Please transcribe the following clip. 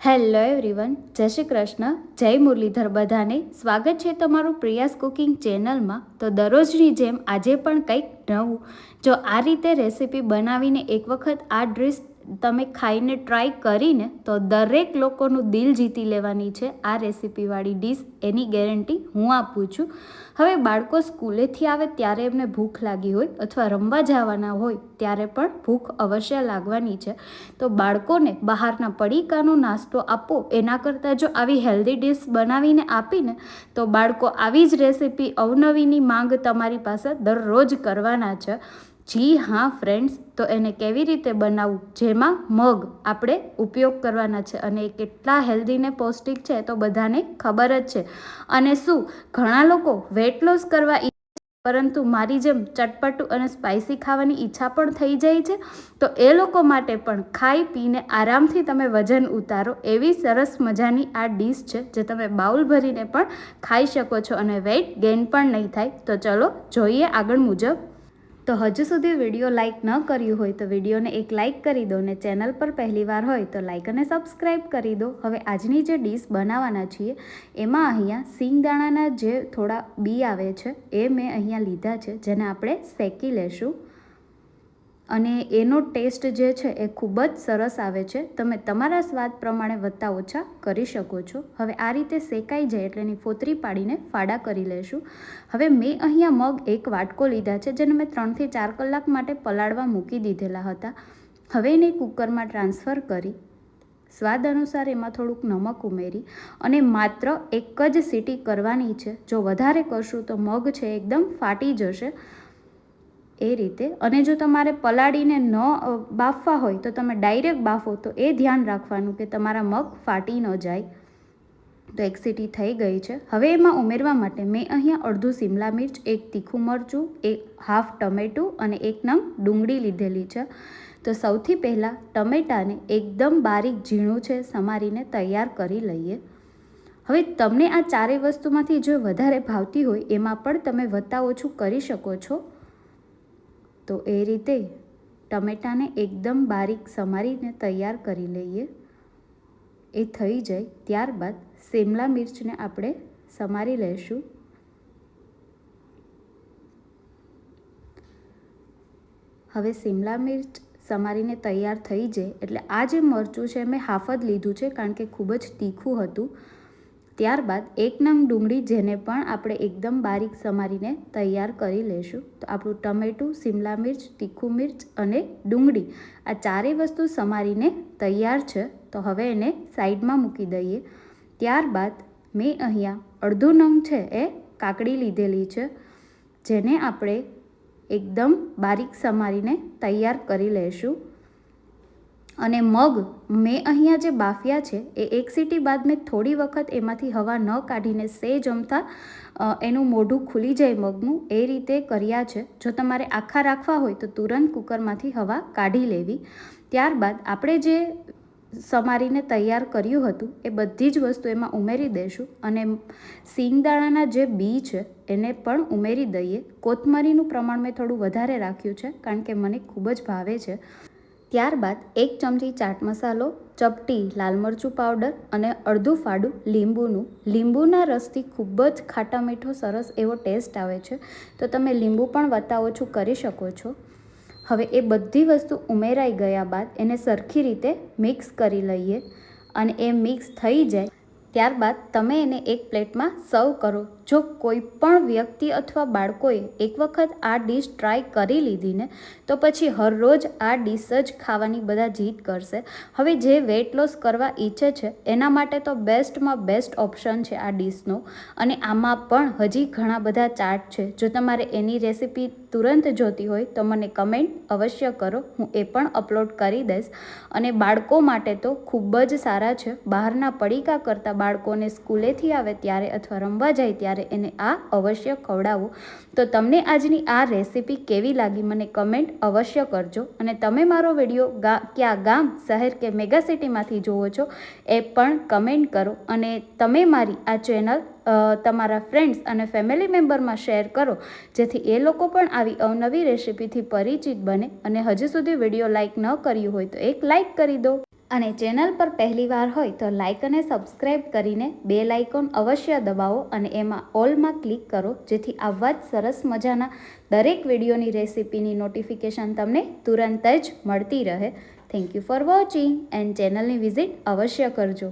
Hello everyone, જય શ્રી કૃષ્ણ, જય મુરલીધર બધાને. સ્વાગત છે તમારું પ્રિયાસ કુકિંગ ચેનલમાં. તો દરરોજની જેમ આજે પણ કંઈક નવું. જો આ રીતે રેસીપી બનાવીને એક વખત આ ડિશ તમે ખાઈને ટ્રાય કરીને તો દરેક લોકોનું દિલ જીતી લેવાની છે આ રેસીપીવાળી ડીશ, એની ગેરંટી હું આપું છું. હવે બાળકો સ્કૂલેથી આવે ત્યારે એમને ભૂખ લાગી હોય અથવા રમવા જવાના હોય ત્યારે પણ ભૂખ અવશ્ય લાગવાની છે. તો બાળકોને બહારના પડીકાનો નાસ્તો આપો એના કરતાં જો આવી હેલ્ધી ડીશ બનાવીને આપીને તો બાળકો આવી જ રેસીપી અવનવીની માંગ તમારી પાસે દરરોજ કરવાના છે. જી હા ફ્રેન્ડ્સ, તો એને કેવી રીતે બનાવવું, જેમાં મગ આપણે ઉપયોગ કરવાના છે અને એ કેટલા હેલ્ધી ને પૌષ્ટિક છે તો બધાને ખબર જ છે. અને શું ઘણા લોકો વેટ લોસ કરવા પરંતુ મારી જેમ ચટપટું અને સ્પાઇસી ખાવાની ઈચ્છા પણ થઈ જાય છે, તો એ લોકો માટે પણ ખાઈ પીને આરામથી તમે વજન ઉતારો એવી સરસ મજાની આ ડીશ છે જે તમે બાઉલ ભરીને પણ ખાઈ શકો છો અને વેઇટ ગેઇન પણ નહીં થાય. તો ચલો જોઈએ આગળ મુજબ. તો હજુ સુધી વિડીયો લાઇક ન કર્યું હોય તો વિડીયોને એક લાઇક કરી દો ને ચેનલ પર પહેલીવાર હોય તો લાઇક અને સબસ્ક્રાઈબ કરી દો. હવે આજની જે ડીશ બનાવવાના છીએ એમાં અહીંયા સિંગદાણાના જે થોડા બી આવે છે એ મેં અહીંયા લીધા છે, જેને આપણે શેકી લેશું અને એનો ટેસ્ટ જે છે એ ખૂબ જ સરસ આવે છે. તમે તમારા સ્વાદ પ્રમાણે વત્તા ઓછા કરી શકો છો. હવે આ રીતે શેકાઈ જાય એટલે એની ફોતરી પાડીને ફાડા કરી લેશું. હવે મેં અહીંયા મગ એક વાટકો લીધા છે જેને મેં 3 થી 4 કલાક માટે પલાળવા મૂકી દીધેલા હતા. હવે એને કુકરમાં ટ્રાન્સફર કરી સ્વાદ અનુસાર એમાં થોડુંક નમક ઉમેરી અને માત્ર એક જ સીટી કરવાની છે. જો વધારે કરશું તો મગ છે એકદમ ફાટી જશે એ રીતે. અને જો તમારે પલાળીને ન બાફવા હોય તો તમે ડાયરેક્ટ બાફો તો એ ધ્યાન રાખવાનું કે તમારા મગ ફાટી ન જાય. તો એક સીટી થઈ ગઈ છે. હવે એમાં ઉમેરવા માટે મેં અહીંયા અડધું શિમલા મિર્ચ, એક તીખું મરચું, એક હાફ ટમેટું અને એક નંગ ડુંગળી લીધેલી છે. તો સૌથી પહેલાં ટમેટાને એકદમ બારીક ઝીણું છે સમારીને તૈયાર કરી લઈએ. હવે તમને આ ચારેય વસ્તુમાંથી જો વધારે ભાવતી હોય એમાં પણ તમે વત્તા ઓછું કરી શકો છો. તો એ રીતે ટમેટાને એકદમ બારીક સમારીને તૈયાર કરી લઈએ. એ થઈ જાય ત્યારબાદ શિમલા મિર્ચને આપણે સમારી લઈશું. હવે શિમલા મિર્ચ સમારીને તૈયાર થઈ જાય એટલે આ જે મરચું છે મેં હાફ જ લીધું છે કારણ કે ખૂબ જ તીખું હતું. ત્યારબાદ એક નંગ ડુંગળી જેને પણ આપણે એકદમ બારીક સમારીને તૈયાર કરી લઈશું. તો આપણું ટમેટું, શિમલા મિર્ચ, તીખું મિર્ચ અને ડુંગળી આ ચારેય વસ્તુ સમારીને તૈયાર છે. તો હવે એને સાઈડમાં મૂકી દઈએ. ત્યારબાદ મેં અહીંયા અડધું નંગ છે એ કાકડી લીધેલી છે જેને આપણે એકદમ બારીક સમારીને તૈયાર કરી લઈશું. અને મગ મેં અહીંયા જે બાફ્યા છે એ એક સીટી બાદ મેં થોડી વખત એમાંથી હવા ન કાઢીને સેજ અમથા એનું મોઢું ખુલી જાય મગનું એ રીતે કર્યા છે. જો તમારે આખા રાખવા હોય તો તુરંત કુકરમાંથી હવા કાઢી લેવી. ત્યારબાદ આપણે જે સમારીને તૈયાર કર્યું હતું એ બધી જ વસ્તુ એમાં ઉમેરી દઈશું અને સિંગદાણાના જે બી છે એને પણ ઉમેરી દઈએ. કોથમરીનું પ્રમાણ મેં થોડું વધારે રાખ્યું છે કારણ કે મને ખૂબ જ ભાવે છે. ત્યારબાદ 1 ચમચી ચાટ મસાલો, ચપટી લાલ મરચું પાવડર અને અડધું ફાડું લીંબુનું. લીંબુના રસથી ખૂબ જ ખાટા મીઠો સરસ એવો ટેસ્ટ આવે છે, તો તમે લીંબુ પણ વત્તા ઓછું કરી શકો છો. હવે એ બધી વસ્તુ ઉમેરાઈ ગયા બાદ એને સરખી રીતે મિક્સ કરી લઈએ અને એ મિક્સ થઈ જાય ત્યારબાદ તમે એને એક પ્લેટમાં સર્વ કરો. જો કોઈ પણ વ્યક્તિ અથવા બાળકોએ એક વખત આ ડીશ ટ્રાય કરી લીધી ને તો પછી હરરોજ આ ડીશ જ ખાવાની બધા જીદ કરશે. હવે જે વેટ લોસ કરવા ઈચ્છે છે એના માટે તો બેસ્ટમાં બેસ્ટ ઓપ્શન છે આ ડીશનો. અને આમાં પણ હજી ઘણા બધા ચાટ છે. જો તમારે એની રેસીપી તુરંત જોતી હોય તો મને કમેન્ટ અવશ્ય કરો, હું એ પણ અપલોડ કરી દઈશ. અને બાળકો માટે તો ખૂબ જ સારા છે. બહારના પડીકા કરતાં બાળકોને સ્કૂલેથી આવે ત્યારે અથવા રમવા જાય ત્યારે એને આ અવશ્ય ખવડાવો. તો તમને આજની આ રેસીપી કેવી લાગી મને કમેન્ટ અવશ્ય કરજો. અને તમે મારો વિડીયો ક્યાં ગામ, શહેર કે મેગા સિટીમાંથી જોવો છો એ પણ કમેન્ટ કરો. અને તમે મારી આ ચેનલ તમારા ફ્રેન્ડ્સ અને ફેમિલી મેમ્બરમાં શેર કરો જેથી એ લોકો પણ આવી અવનવી રેસીપીથી પરિચિત બને. અને હજુ સુધી વિડીયો લાઇક ન કર્યું હોય તો એક લાઇક કરી દો. અને ચેનલ પર પહેલીવાર હોય તો લાઇક અને સબસ્ક્રાઈબ કરીને બેલ આઇકોન અવશ્ય દબાવો અને એમાં ઓલમાં ક્લિક કરો, જેથી આવા જ સરસ મજાના દરેક વિડીયોની રેસિપીની નોટિફિકેશન તમને તુરંત જ મળતી રહે. Thank you for watching and ચેનલની વિઝિટ અવશ્ય કરજો.